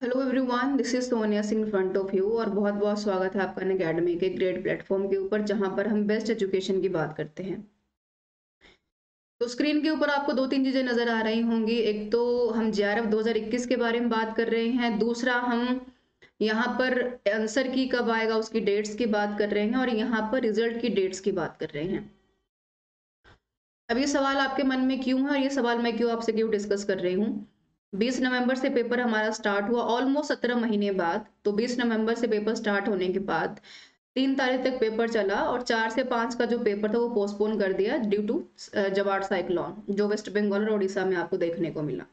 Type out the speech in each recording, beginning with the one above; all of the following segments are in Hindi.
Hello everyone, this is Sonia Singh front of you और बहुत बहुत स्वागत है आपका अनअकैडमी के ग्रेड प्लेटफॉर्म के ऊपर जहां पर हम बेस्ट एजुकेशन की बात करते हैं। तो स्क्रीन के ऊपर आपको दो तीन चीजें नजर आ रही होंगी। एक तो हम जेआरएफ 2021 के बारे में बात कर रहे हैं, दूसरा हम यहाँ पर आंसर की कब आएगा उसकी डेट्स की बात कर रहे हैं और यहाँ पर रिजल्ट की डेट्स की बात कर रहे हैं। अब ये सवाल आपके मन में क्यों है और ये सवाल मैं क्यों डिस्कस कर रही हूँ। 20 नवंबर से पेपर हमारा स्टार्ट हुआ, ऑलमोस्ट 17 महीने बाद। तो 20 नवंबर से पेपर स्टार्ट होने के बाद 3 तारीख तक पेपर चला और 4 से 5 का जो पेपर था वो पोस्टपोन कर दिया ड्यू टू जवार साइक्लोन, जो वेस्ट बंगाल और उड़ीसा में आपको देखने को मिला।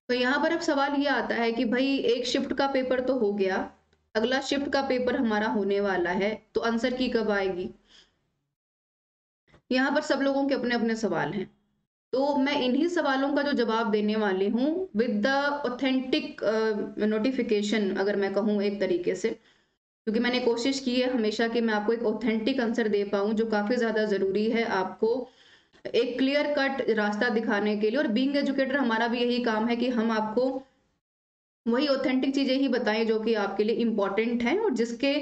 तो यहाँ पर अब सवाल ये आता है कि भाई एक शिफ्ट का पेपर तो हो गया, अगला शिफ्ट का पेपर हमारा होने वाला है, तो आंसर की कब आएगी। यहाँ पर सब लोगों के अपने अपने सवाल हैं, तो मैं इन्हीं सवालों का जो जवाब देने वाली हूँ विद द ऑथेंटिक नोटिफिकेशन, अगर मैं कहूँ एक तरीके से, क्योंकि मैंने कोशिश की है हमेशा कि मैं आपको एक ऑथेंटिक आंसर दे पाऊँ, जो काफी ज्यादा जरूरी है आपको एक क्लियर कट रास्ता दिखाने के लिए। और बीइंग एजुकेटर हमारा भी यही काम है कि हम आपको वही ऑथेंटिक चीजें ही बताएं जो कि आपके लिए इम्पोर्टेंट हैं और जिसके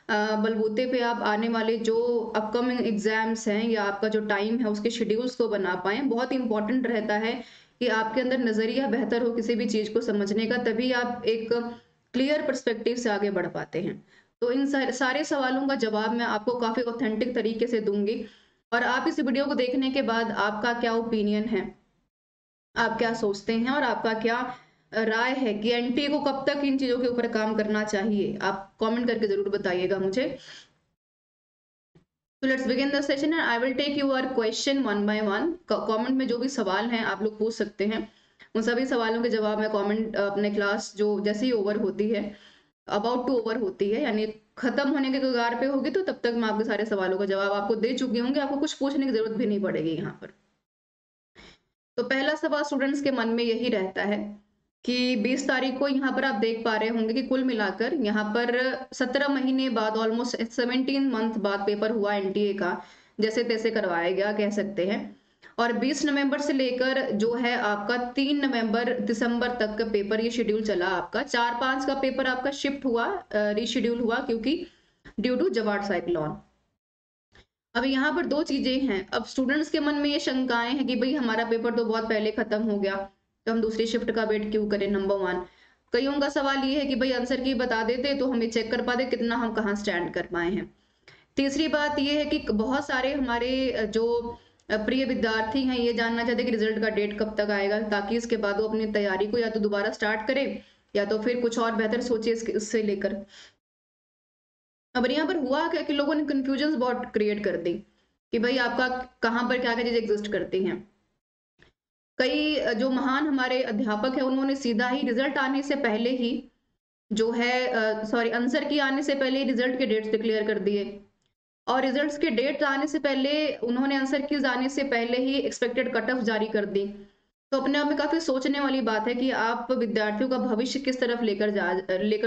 बलबूते पे आप आने वाले जो अपकमिंग एग्जाम्स हैं या आपका जो टाइम है उसके शेड्यूल्स को बना पाए। बहुत इंपॉर्टेंट रहता है कि आपके अंदर नजरिया बेहतर हो किसी भी चीज को समझने का, तभी आप एक क्लियर पर्सपेक्टिव से आगे बढ़ पाते हैं। तो इन सारे सवालों का जवाब मैं आपको काफी ऑथेंटिक तरीके से दूंगी। और आप इस वीडियो को देखने के बाद आपका क्या ओपिनियन है, आप क्या सोचते हैं और आपका क्या राय है कि एनटीए को कब तक इन चीजों के ऊपर काम करना चाहिए, आप कमेंट करके जरूर बताइएगा मुझे। तो let's begin the session and I will take your question one by one. Comment में जो भी सवाल हैं आप लोग पूछ सकते हैं, उन सभी सवालों के जवाब मैं कमेंट अपने क्लास जो जैसे ही ओवर होती है, अबाउट टू ओवर होती है, यानी खत्म होने के कगार पे होगी, तो तब तक मैं आपके सारे सवालों का जवाब आपको दे चुकी होंगी, आपको कुछ पूछने की जरूरत भी नहीं पड़ेगी यहाँ पर। तो पहला सवाल स्टूडेंट्स के मन में यही रहता है कि 20 तारीख को यहाँ पर आप देख पा रहे होंगे कि कुल मिलाकर यहाँ पर 17 महीने बाद, ऑलमोस्ट 17 मंथ बाद पेपर हुआ एनटीए का, जैसे तैसे करवाया गया कह सकते हैं। और 20 नवंबर से लेकर जो है आपका 3 नवंबर दिसंबर तक का पेपर ये शेड्यूल चला आपका। 4-5 का पेपर आपका शिफ्ट हुआ, रीशेड्यूल हुआ, क्योंकि ड्यू टू जवार साइक्लोन। अब यहाँ पर दो चीजें हैं। अब स्टूडेंट्स के मन में ये शंकाएं हैं कि भाई हमारा पेपर तो बहुत पहले खत्म हो गया, तो हम दूसरी शिफ्ट का वेट क्यों करें, नंबर वन। कईयों का सवाल ये है कि भाई आंसर की बता देते तो हमें चेक कर पाते कितना हम कहाँ स्टैंड कर पाए हैं। तीसरी बात ये है कि बहुत सारे हमारे जो प्रिय विद्यार्थी हैं ये जानना चाहते हैं कि रिजल्ट का डेट कब तक आएगा, ताकि इसके बाद वो अपनी तैयारी को या तो दोबारा स्टार्ट करें या तो फिर कुछ और बेहतर सोचे इससे लेकर। अब यहाँ पर हुआ क्या कि लोगों ने कंफ्यूजन बहुत क्रिएट कर दी कि भाई आपका कहाँ पर क्या क्या चीज एग्जिस्ट करती हैं। कई जो महान हमारे अध्यापक हैं उन्होंने सीधा ही रिजल्ट आने से पहले ही जो है सॉरी आंसर की आने से पहले रिजल्ट के डेट्स डिक्लेयर कर दिए, और रिजल्ट्स के डेट आने से पहले उन्होंने आंसर की आने से पहले ही एक्सपेक्टेड कट ऑफ जारी कर दी। तो अपने आप में काफी सोचने वाली बात है कि आप विद्यार्थियों का भविष्य किस तरफ लेकर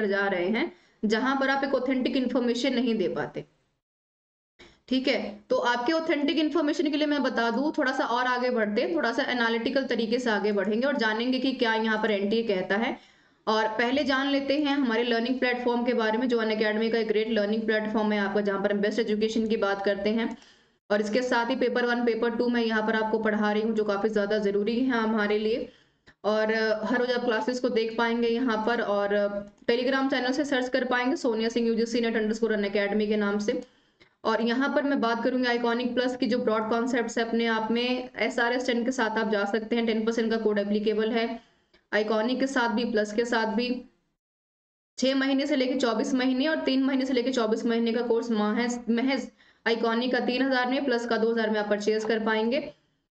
जा रहे हैं, जहां पर आप एक ऑथेंटिक इन्फॉर्मेशन नहीं दे पाते। ठीक है, तो आपके ऑथेंटिक इन्फॉर्मेशन के लिए मैं बता दूं, थोड़ा सा और आगे बढ़ते हैं, थोड़ा सा एनालिटिकल तरीके से आगे बढ़ेंगे और जानेंगे कि क्या यहाँ पर एनटीए कहता है। और पहले जान लेते हैं हमारे लर्निंग प्लेटफॉर्म के बारे में, जो अनअकैडमी का एक ग्रेट लर्निंग प्लेटफॉर्म है आपका, जहाँ पर हम बेस्ट एजुकेशन की बात करते हैं। और इसके साथ ही पेपर 1 पेपर 2 मैं यहाँ पर आपको पढ़ा रही हूँ, जो काफी ज्यादा जरूरी है हमारे लिए। और हर रोज आप क्लासेस को देख पाएंगे यहाँ पर, और टेलीग्राम चैनल से सर्च कर पाएंगे Sonia Singh UGC net underscore Unacademy के नाम से। और यहाँ पर मैं बात करूंगी आइकॉनिक प्लस की, जो ब्रॉड कॉन्सेप्ट है अपने आप में। SRS 10 के साथ आप जा सकते हैं, 10% का कोड एप्लीकेबल है आइकॉनिक के साथ भी प्लस के साथ भी। 6 महीने से लेकर 24 महीने और 3 महीने से लेकर 24 महीने का कोर्स महज महज आइकॉनिक का 3000 में, प्लस का 2000 में आप परचेज कर पाएंगे।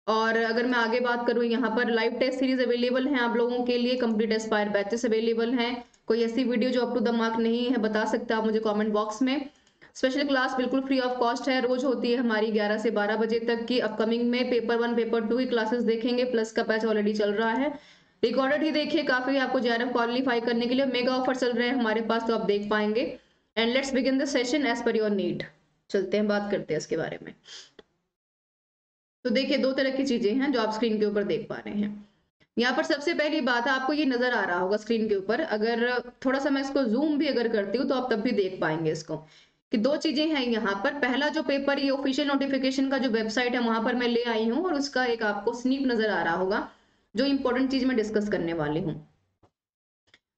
और अगर मैं आगे बात करूं, यहाँ पर लाइव टेस्ट सीरीज अवेलेबल है आप लोगों के लिए, कंप्लीट एस्पायर बैचेस अवेलेबल हैं। कोई ऐसी वीडियो जो अप टू द मार्क नहीं है बता सकते आप मुझे कमेंट बॉक्स में। स्पेशल क्लास बिल्कुल फ्री ऑफ कॉस्ट है, रोज होती है हमारी 11 से 12 बजे तक की। अपकमिंग में पेपर 1 पेपर 2 की क्लासेस देखेंगे, प्लस का बैच ऑलरेडी चल रहा है। रिकॉर्डेड ही देखिए, काफी आपको जेआरएफ क्वालिफाई करने के लिए मेगा ऑफर चल रहे हैं हमारे पास, तो आप देख पाएंगे। And let's begin the session as per your need. चलते हैं, बात करते हैं इसके बारे में। तो देखिए, दो तरह की चीजें हैं जो आप स्क्रीन के ऊपर देख पा रहे हैं। यहाँ पर सबसे पहली बात है, आपको ये नजर आ रहा होगा स्क्रीन के ऊपर, अगर थोड़ा सा मैं इसको जूम भी अगर करती हूँ तो आप तब भी देख पाएंगे इसको, कि दो चीजें हैं यहाँ पर। पहला जो पेपर, ये ऑफिशियल नोटिफिकेशन का जो वेबसाइट है वहां पर मैं ले आई हूँ, और उसका एक आपको स्नीप नजर आ रहा होगा, जो इंपॉर्टेंट चीज मैं डिस्कस करने वाली हूँ।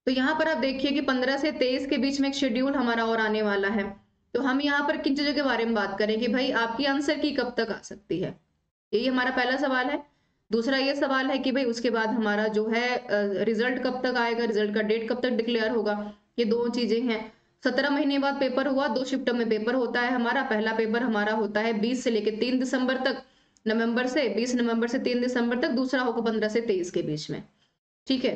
तो यहाँ पर आप देखिए कि 15 से 23 के बीच में एक शेड्यूल हमारा और आने वाला है। तो हम यहाँ पर किन चीजों के बारे में बात करें कि भाई आपकी आंसर की कब तक आ सकती है, यही हमारा पहला सवाल है। दूसरा ये सवाल है कि भाई उसके बाद हमारा जो है रिजल्ट कब तक आएगा, रिजल्ट का डेट कब तक डिक्लेयर होगा। ये दो चीजें हैं। 17 महीने बाद पेपर हुआ, 2 शिफ्टों में पेपर होता है हमारा। पहला पेपर हमारा होता है 20 से लेकर 3 दिसंबर तक, नवंबर से 20 नवंबर से 3 दिसंबर तक। दूसरा होगा 15 से 23 के बीच में, ठीक है,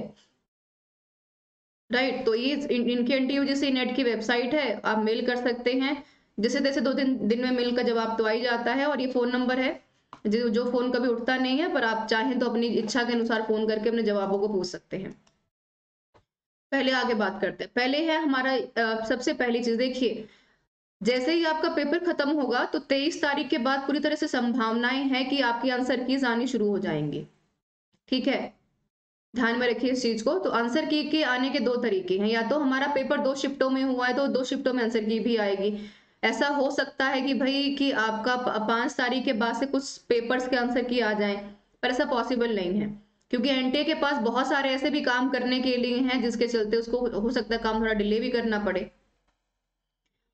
राइट। तो ये इनके एनटीयूजीसी नेट की वेबसाइट है, आप मेल कर सकते हैं। जैसे तैसे 2 दिन में मेल का जवाब तो आ ही जाता है। और ये फोन नंबर है, जो फोन कभी उठता नहीं है, पर आप चाहें तो अपनी इच्छा के अनुसार फोन करके अपने जवाबों को पूछ सकते हैं। पहले आगे बात करते हैं। पहले है हमारा सबसे पहली चीज देखिए, जैसे ही आपका पेपर खत्म होगा तो 23 तारीख के बाद पूरी तरह से संभावनाएं हैं कि आपकी आंसर कीज आनी शुरू हो जाएंगी, ठीक है। ध्यान में रखिए इस चीज को। तो आंसर की के आने के 2 तरीके हैं, या तो हमारा पेपर 2 शिफ्टों में हुआ है तो 2 शिफ्टों में आंसर की भी आएगी। ऐसा हो सकता है कि भाई कि आपका 5 तारीख के बाद से कुछ पेपर्स के आंसर की आ जाए, पर ऐसा पॉसिबल नहीं है, क्योंकि एनटीए के पास बहुत सारे ऐसे भी काम करने के लिए हैं जिसके चलते उसको हो सकता है काम थोड़ा डिले भी करना पड़े।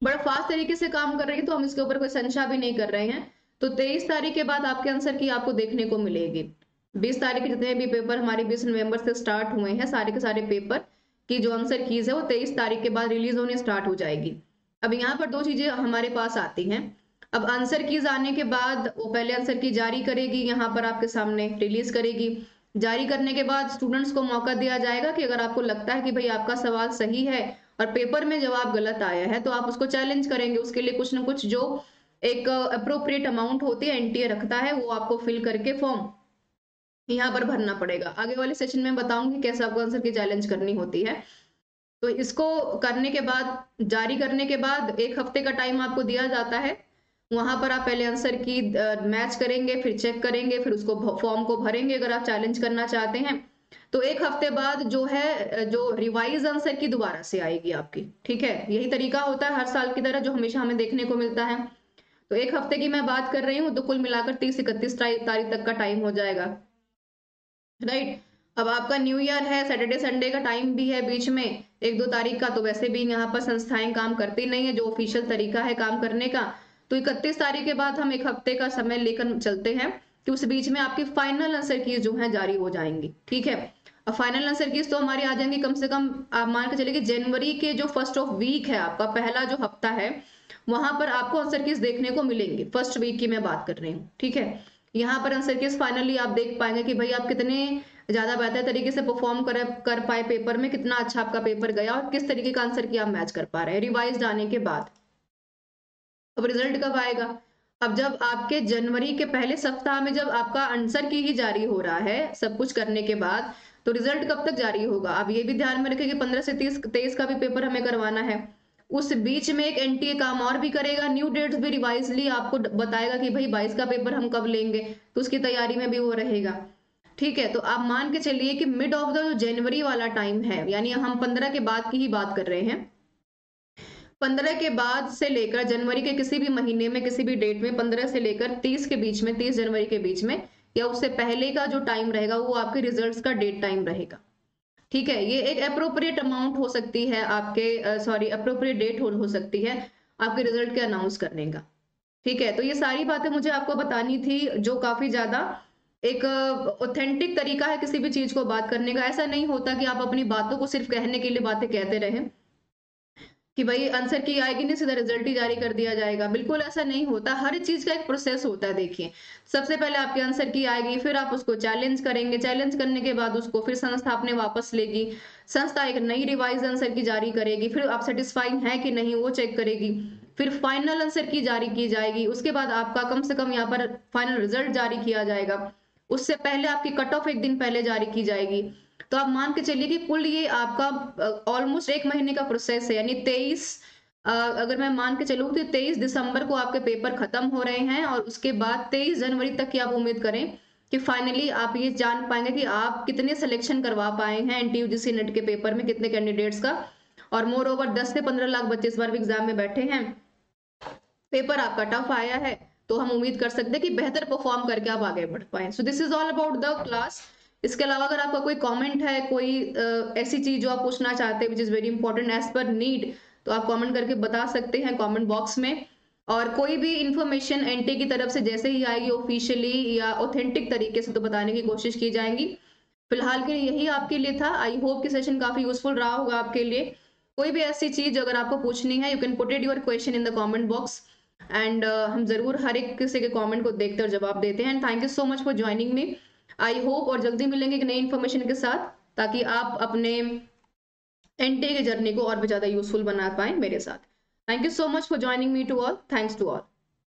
बड़ा फास्ट तरीके से काम कर रही है तो हम इसके ऊपर कोई संशय भी नहीं कर रहे हैं। तो 23 तारीख के बाद आपके आंसर की आपको देखने को मिलेगी। 20 तारीख के जितने भी पेपर हमारे 20 नवंबर से स्टार्ट हुए हैं, सारे के सारे पेपर की जो आंसर कीज है वो 23 तारीख के बाद रिलीज होने स्टार्ट हो जाएगी। अब यहाँ पर 2 चीजें हमारे पास आती हैं। अब आंसर कीज आने के बाद वो पहले आंसर की जारी करेगी, यहाँ पर आपके सामने रिलीज करेगी। जारी करने के बाद स्टूडेंट्स को मौका दिया जाएगा कि अगर आपको लगता है कि भाई आपका सवाल सही है और पेपर में जवाब गलत आया है तो आप उसको चैलेंज करेंगे। उसके लिए कुछ ना कुछ जो एक अप्रोप्रिएट अमाउंट होती है एनटीए रखता है, वो आपको फिल करके फॉर्म यहाँ पर भरना पड़ेगा। आगे वाले सेशन में बताऊंगी कैसे आपको आंसर की चैलेंज करनी होती है। तो इसको करने के बाद, जारी करने के बाद 1 हफ्ते का टाइम आपको दिया जाता है। वहां पर आप पहले आंसर की मैच करेंगे, फिर चेक करेंगे, फिर उसको फॉर्म को भरेंगे अगर आप चैलेंज करना चाहते हैं। तो 1 हफ्ते बाद जो है जो रिवाइज आंसर की दोबारा से आएगी आपकी, ठीक है। यही तरीका होता है हर साल की तरह जो हमेशा हमें देखने को मिलता है। तो 1 हफ्ते की मैं बात कर रही हूँ, तो कुल मिलाकर 30-31 तारीख तक का टाइम हो जाएगा, राइट। अब आपका न्यू ईयर है, सैटरडे संडे का टाइम भी है बीच में 1-2 तारीख का, तो वैसे भी यहाँ पर संस्थाएं काम करती नहीं है, जो ऑफिशियल तरीका है काम करने का। तो 31 तारीख के बाद हम 1 हफ्ते का समय लेकर चलते हैं कि उस बीच में आपकी फाइनल आंसर कीज जो है जारी हो जाएंगी, ठीक है। अब फाइनल आंसर कीज तो हमारी आ जाएंगी कम से कम, आप मान के चलिए कि जनवरी के जो फर्स्ट ऑफ वीक है, आपका पहला जो हफ्ता है, वहां पर आपको आंसर कीज देखने को मिलेंगी। फर्स्ट वीक की मैं बात कर रही हूँ, ठीक है। यहाँ पर आंसर कीज फाइनली आप देख पाएंगे कि भाई आप कितने ज्यादा बेहतर तरीके से परफॉर्म कर पाए पेपर में, कितना अच्छा आपका पेपर गया और किस तरीके का आंसर की आप मैच कर पा रहे हैं रिवाइज आने के बाद। अब रिजल्ट कब आएगा? अब जब आपके जनवरी के पहले सप्ताह में जब आपका आंसर की ही जारी हो रहा है सब कुछ करने के बाद, तो रिजल्ट कब तक जारी होगा? अब ये भी ध्यान में रखें कि 15 से 23 का भी पेपर हमें करवाना है। उस बीच में एक एनटीए काम और भी करेगा, न्यू डेट्स भी रिवाइजली आपको बताएगा कि भाई 22 का पेपर हम कब लेंगे, तो उसकी तैयारी में भी वो रहेगा, ठीक है। तो आप मान के चलिए कि मिड ऑफ द जो जनवरी वाला टाइम है, यानी हम 15 के बाद की ही बात कर रहे हैं, 15 के बाद से लेकर जनवरी के किसी भी महीने में किसी भी डेट में 15 से लेकर 30 के बीच में, 30 जनवरी के बीच में या उससे पहले का जो टाइम रहेगा वो आपके रिजल्ट्स का डेट टाइम रहेगा, ठीक है। ये एक अप्रोप्रिएट अमाउंट हो सकती है आपके, सॉरी अप्रोप्रिएट डेट हो सकती है आपके रिजल्ट के अनाउंस करने का, ठीक है। तो ये सारी बातें मुझे आपको बतानी थी, जो काफी ज्यादा एक ऑथेंटिक तरीका है किसी भी चीज को बात करने का। ऐसा नहीं होता कि आप अपनी बातों को सिर्फ कहने के लिए बातें कहते रहें कि भाई आंसर की आएगी नहीं सीधा रिजल्ट ही जारी कर दिया जाएगा, बिल्कुल ऐसा नहीं होता। हर चीज का एक प्रोसेस होता है। देखिए, सबसे पहले आपकी आंसर की आएगी, फिर आप उसको चैलेंज करेंगे, चैलेंज करने के बाद उसको फिर संस्था अपने वापस लेगी, संस्था एक नई रिवाइज आंसर की जारी करेगी, फिर आप सेटिस्फाइंग है कि नहीं वो चेक करेगी, फिर फाइनल आंसर की जारी की जाएगी। उसके बाद आपका कम से कम यहाँ पर फाइनल रिजल्ट जारी किया जाएगा, उससे पहले आपकी कट ऑफ 1 दिन पहले जारी की जाएगी। तो आप मान के चलिए कि कुल ये आपका ऑलमोस्ट 1 महीने का प्रोसेस है, यानी 23 अगर मैं मान के चलूँ तो 23 दिसंबर को आपके पेपर खत्म हो रहे हैं, और उसके बाद 23 जनवरी तक की आप उम्मीद करें कि फाइनली आप ये जान पाएंगे कि आप कितने सिलेक्शन करवा पाए हैं एनटीयूजीसी नेट के पेपर में, कितने कैंडिडेट्स का। और मोर ओवर 10 से 15 लाख बच्चे इस बार भी एग्जाम में बैठे हैं, पेपर आपका टफ आया है, तो हम उम्मीद कर सकते हैं कि बेहतर परफॉर्म करके आप आगे बढ़ पाए। So this is all about the class. इसके अलावा अगर आपका कोई कमेंट है, कोई ऐसी चीज जो आप पूछना चाहते हैं which is very important as per need, तो आप कमेंट करके बता सकते हैं कमेंट बॉक्स में। और कोई भी इंफॉर्मेशन एनटी की तरफ से जैसे ही आएगी ऑफिशियली या ऑथेंटिक तरीके से, तो बताने की कोशिश की जाएगी। फिलहाल के लिए यही आपके लिए था। आई होप कि सेशन काफी यूजफुल रहा होगा आपके लिए। कोई भी ऐसी चीज अगर आपको पूछनी है, you can put it your question in the comment box, and हम जरूर हर एक किसी के कमेंट को देखते और जवाब देते हैं। And thank you so much for joining me. I hope और जल्दी मिलेंगे एक नई इन्फॉर्मेशन के साथ, ताकि आप अपने एनटी की जर्नी को और भी ज्यादा यूजफुल बना पाए मेरे साथ। Thank you so much for joining me to all. Thanks to all.